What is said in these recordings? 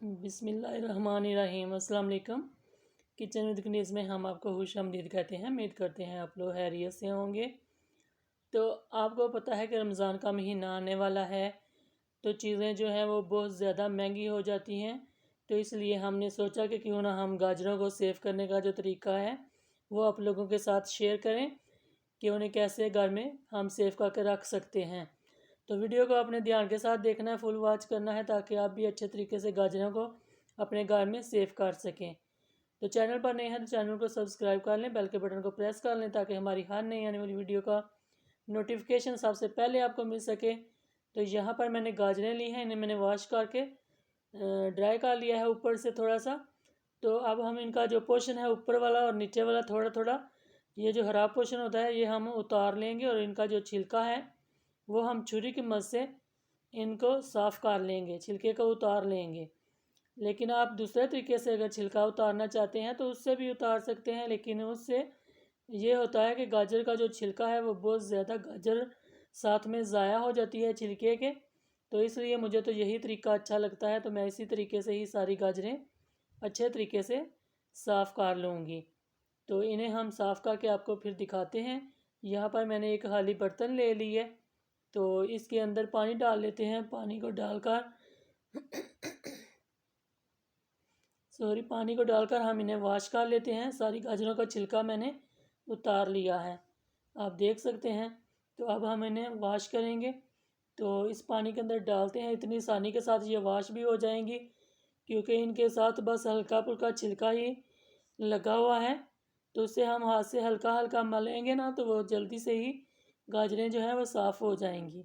बिस्मिल्लाहिर्रहमानिर्रहीम। अस्सलाम वालेकुम। किचन विद कनीज़ में हम आपको खुशामदीद कहते हैं। उम्मीद करते हैं आप लोग खैरियत से होंगे। तो आपको पता है कि रमज़ान का महीना आने वाला है, तो चीज़ें जो हैं वो बहुत ज़्यादा महंगी हो जाती हैं। तो इसलिए हमने सोचा कि क्यों ना हम गाजरों को सेव करने का जो तरीका है वो आप लोगों के साथ शेयर करें कि उन्हें कैसे घर में हम सेव करके रख सकते हैं। तो वीडियो को अपने ध्यान के साथ देखना है, फुल वॉच करना है, ताकि आप भी अच्छे तरीके से गाजरों को अपने घर में सेव कर सकें। तो चैनल पर नए हैं तो चैनल को सब्सक्राइब कर लें, बेल के बटन को प्रेस कर लें, ताकि हमारी हर नई आने वाली वीडियो का नोटिफिकेशन सबसे पहले आपको मिल सके। तो यहाँ पर मैंने गाजरें ली हैं, इन्हें मैंने वॉश करके ड्राई कर लिया है ऊपर से थोड़ा सा। तो अब हम इनका जो पोर्शन है ऊपर वाला और नीचे वाला थोड़ा थोड़ा, ये जो हरा पोर्शन होता है ये हम उतार लेंगे, और इनका जो छिलका है वो हम छुरी की मदद से इनको साफ़ कर लेंगे, छिलके को उतार लेंगे। लेकिन आप दूसरे तरीके से अगर छिलका उतारना चाहते हैं तो उससे भी उतार सकते हैं, लेकिन उससे ये होता है कि गाजर का जो छिलका है वो बहुत ज़्यादा गाजर साथ में ज़ाया हो जाती है छिलके के। तो इसलिए मुझे तो यही तरीका अच्छा लगता है, तो मैं इसी तरीके से ही सारी गाजरें अच्छे तरीके से साफ़ कर लूँगी। तो इन्हें हम साफ़ करके आपको फिर दिखाते हैं। यहाँ पर मैंने एक खाली बर्तन ले ली है, तो इसके अंदर पानी डाल लेते हैं। पानी को डालकर पानी को डालकर हम इन्हें वॉश कर लेते हैं। सारी गाजरों का छिलका मैंने उतार लिया है, आप देख सकते हैं। तो अब हम इन्हें वॉश करेंगे, तो इस पानी के अंदर डालते हैं। इतनी आसानी के साथ ये वॉश भी हो जाएंगी, क्योंकि इनके साथ बस हल्का फुल्का छिलका ही लगा हुआ है। तो उससे हम हाथ से हल्का हल्का मलेंगे ना, तो वो जल्दी से ही गाजरें जो हैं वो साफ़ हो जाएंगी।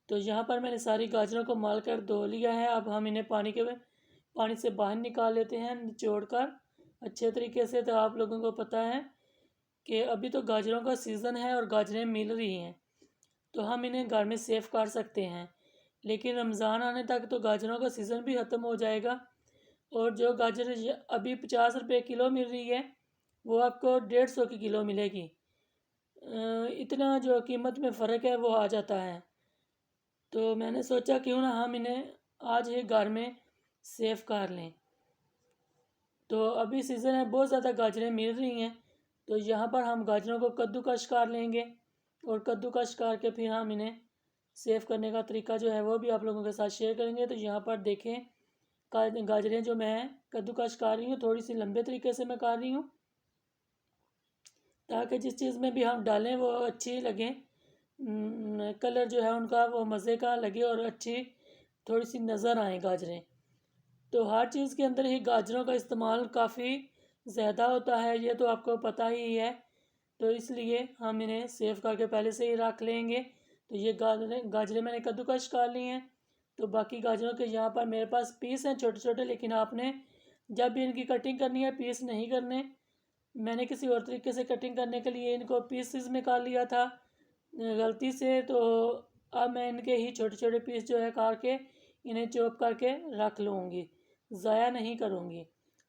तो यहाँ पर मैंने सारी गाजरों को मल कर धो लिया है। अब हम इन्हें पानी से बाहर निकाल लेते हैं, निचोड़ कर अच्छे तरीके से। तो आप लोगों को पता है कि अभी तो गाजरों का सीज़न है और गाजरें मिल रही हैं, तो हम इन्हें घर में सेव कर सकते हैं। लेकिन रमज़ान आने तक तो गाजरों का सीज़न भी ख़त्म हो जाएगा, और जो गाजर अभी 50 रुपये किलो मिल रही है वो आपको 150 की किलो मिलेगी। इतना जो कीमत में फ़र्क है वो आ जाता है। तो मैंने सोचा क्यों ना हम इन्हें आज ही घर में सेव कर लें। तो अभी सीज़न है, बहुत ज़्यादा गाजरें मिल रही हैं। तो यहाँ पर हम गाजरों को कद्दूकश कर लेंगे, और कद्दूकश करके फिर हम इन्हें सेव करने का तरीका जो है वो भी आप लोगों के साथ शेयर करेंगे। तो यहाँ पर देखें, गाजरें जो मैं कद्दूकश कर रही हूँ थोड़ी सी लंबे तरीके से मैं कर रही हूँ, ताकि जिस चीज़ में भी हम डालें वो अच्छी लगे, कलर जो है उनका वो मज़े का लगे और अच्छी थोड़ी सी नज़र आए गाजरें। तो हर चीज़ के अंदर ही गाजरों का इस्तेमाल काफ़ी ज़्यादा होता है, ये तो आपको पता ही है। तो इसलिए हम इन्हें सेव करके पहले से ही रख लेंगे। तो ये गाजरें मैंने कद्दूकश कर ली हैं। तो बाकी गाजरों के यहाँ पर मेरे पास पीस हैं छोटे छोटे, लेकिन आपने जब भी इनकी कटिंग करनी है पीस नहीं करने। मैंने किसी और तरीके से कटिंग करने के लिए इनको पीसेस में काट लिया था गलती से। तो अब मैं इनके ही छोटे छोटे पीस जो है काट के इन्हें चॉप करके रख लूँगी, ज़ाया नहीं करूँगी।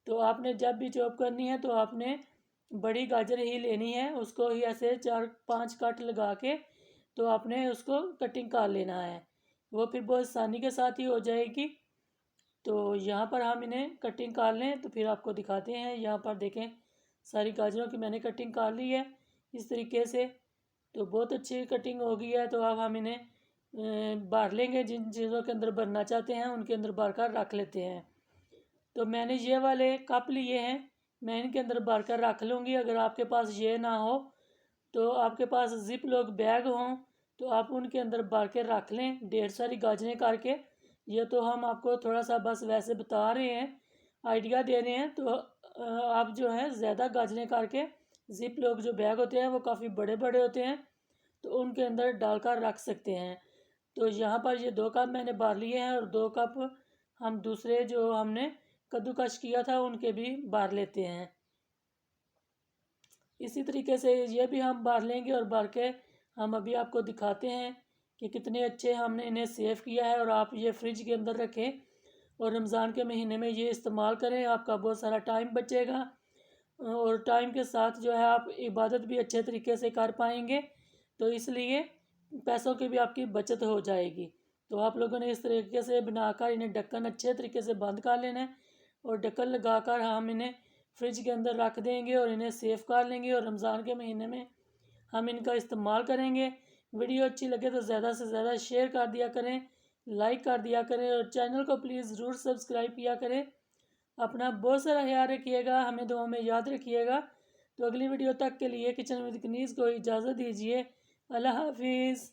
तो आपने जब भी चॉप करनी है तो आपने बड़ी गाजर ही लेनी है, उसको ही ऐसे 4-5 कट लगा के तो आपने उसको कटिंग कर लेना है, वो फिर बहुत आसानी के साथ ही हो जाएगी। तो यहाँ पर हम इन्हें कटिंग कर लें तो फिर आपको दिखाते हैं। यहाँ पर देखें, सारी गाजरों की मैंने कटिंग कर ली है इस तरीके से। तो बहुत अच्छी कटिंग हो गई है। तो अब हम इन्हें भर लेंगे, जिन चीज़ों के अंदर भरना चाहते हैं उनके अंदर भर कर रख लेते हैं। तो मैंने ये वाले कप लिए हैं, मैं इनके अंदर भर कर रख लूँगी। अगर आपके पास ये ना हो तो आपके पास जिप लॉक बैग हों तो आप उनके अंदर भर के रख लें, ढेर सारी गाजरें करके। ये तो हम आपको थोड़ा सा बस वैसे बता रहे हैं, आइडिया दे रहे हैं। तो आप जो है ज़्यादा गाजरें करके जिप लॉक जो बैग होते हैं वो काफ़ी बड़े बड़े होते हैं, तो उनके अंदर डालकर रख सकते हैं। तो यहाँ पर ये 2 कप मैंने भर लिए हैं, और 2 कप हम दूसरे जो हमने कद्दूकश किया था उनके भी भर लेते हैं। इसी तरीके से ये भी हम भर लेंगे, और भर के हम अभी आपको दिखाते हैं कि कितने अच्छे हमने इन्हें सेव किया है। और आप ये फ्रिज के अंदर रखें और रमज़ान के महीने में ये इस्तेमाल करें, आपका बहुत सारा टाइम बचेगा, और टाइम के साथ जो है आप इबादत भी अच्छे तरीके से कर पाएंगे। तो इसलिए पैसों की भी आपकी बचत हो जाएगी। तो आप लोगों ने इस तरीके से बनाकर इन्हें ढक्कन अच्छे तरीके से बंद कर लेना है और ढक्कन लगाकर हम इन्हें फ्रिज के अंदर रख देंगे और इन्हें सेफ कर लेंगे और रमज़ान के महीने में हम इनका इस्तेमाल करेंगे। वीडियो अच्छी लगे तो ज़्यादा से ज़्यादा शेयर कर दिया करें, लाइक कर दिया करें और चैनल को प्लीज़ ज़रूर सब्सक्राइब किया करें। अपना बहुत सारा ख्याल रखिएगा, हमें दुआ में याद रखिएगा। तो अगली वीडियो तक के लिए किचन विद कनीज़ को इजाज़त दीजिए। अल्लाह हाफिज़।